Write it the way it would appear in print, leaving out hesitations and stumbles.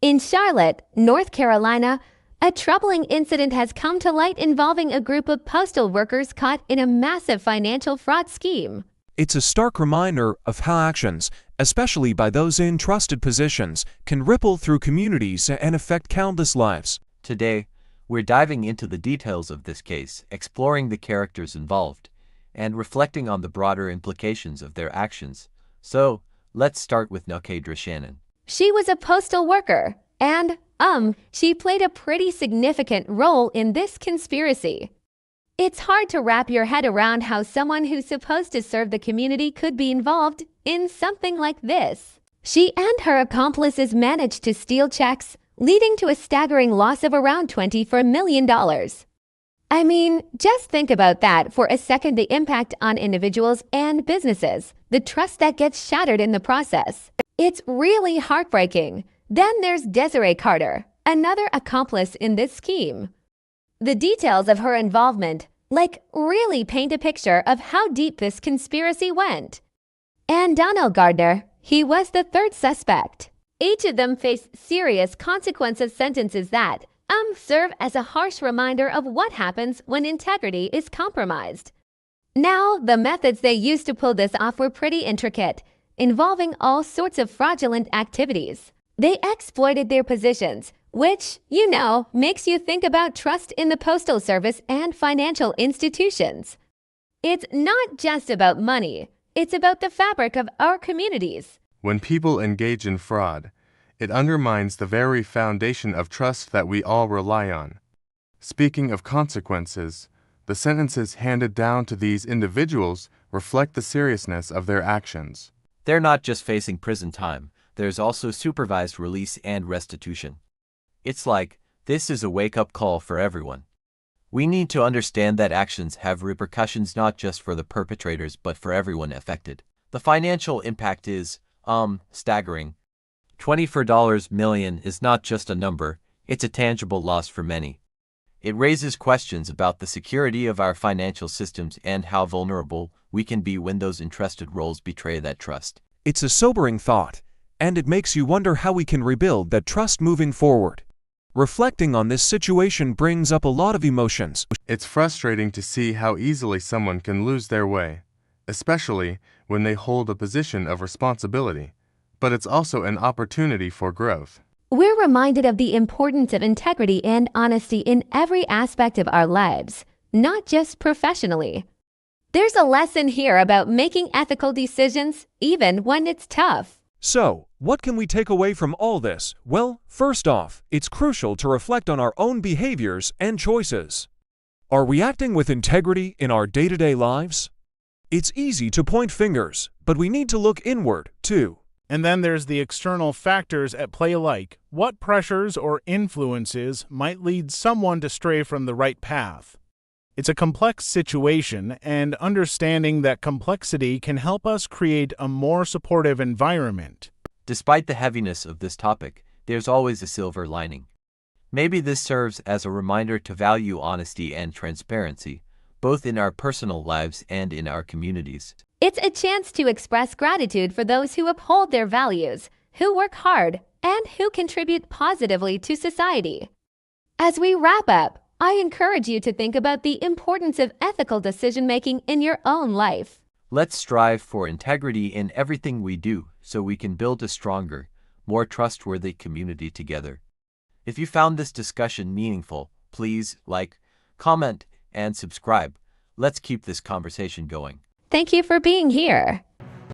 In Charlotte, North Carolina, a troubling incident has come to light involving a group of postal workers caught in a massive financial fraud scheme. It's a stark reminder of how actions, especially by those in trusted positions, can ripple through communities and affect countless lives. Today, we're diving into the details of this case, exploring the characters involved, and reflecting on the broader implications of their actions. So, let's start with Nakedra Shannon. She was a postal worker, and, she played a pretty significant role in this conspiracy. It's hard to wrap your head around how someone who's supposed to serve the community could be involved in something like this. She and her accomplices managed to steal checks, leading to a staggering loss of around $24 million. I mean, just think about that for a second, the impact on individuals and businesses, the trust that gets shattered in the process. It's really heartbreaking. Then there's Desiray Carter, another accomplice in this scheme. The details of her involvement, really paint a picture of how deep this conspiracy went. And Donell Gardner, he was the third suspect. Each of them faced serious consequences sentences that, serve as a harsh reminder of what happens when integrity is compromised. Now, the methods they used to pull this off were pretty intricate, involving all sorts of fraudulent activities. They exploited their positions, which, makes you think about trust in the Postal Service and financial institutions. It's not just about money, it's about the fabric of our communities. When people engage in fraud, it undermines the very foundation of trust that we all rely on. Speaking of consequences, the sentences handed down to these individuals reflect the seriousness of their actions. They're not just facing prison time, there's also supervised release and restitution. It's like, this is a wake-up call for everyone. We need to understand that actions have repercussions not just for the perpetrators but for everyone affected. The financial impact is, staggering. $24 million is not just a number, it's a tangible loss for many. It raises questions about the security of our financial systems and how vulnerable we can be when those entrusted roles betray that trust. It's a sobering thought, and it makes you wonder how we can rebuild that trust moving forward. Reflecting on this situation brings up a lot of emotions. It's frustrating to see how easily someone can lose their way, especially when they hold a position of responsibility. But it's also an opportunity for growth. We're reminded of the importance of integrity and honesty in every aspect of our lives, not just professionally. There's a lesson here about making ethical decisions, even when it's tough. So, what can we take away from all this? Well, first off, it's crucial to reflect on our own behaviors and choices. Are we acting with integrity in our day-to-day lives? It's easy to point fingers, but we need to look inward, too. And then there's the external factors at play, like what pressures or influences might lead someone to stray from the right path. It's a complex situation, and understanding that complexity can help us create a more supportive environment. Despite the heaviness of this topic, there's always a silver lining. Maybe this serves as a reminder to value honesty and transparency, both in our personal lives and in our communities. It's a chance to express gratitude for those who uphold their values, who work hard, and who contribute positively to society. As we wrap up, I encourage you to think about the importance of ethical decision-making in your own life. Let's strive for integrity in everything we do so we can build a stronger, more trustworthy community together. If you found this discussion meaningful, please like, comment, and subscribe. Let's keep this conversation going. Thank you for being here.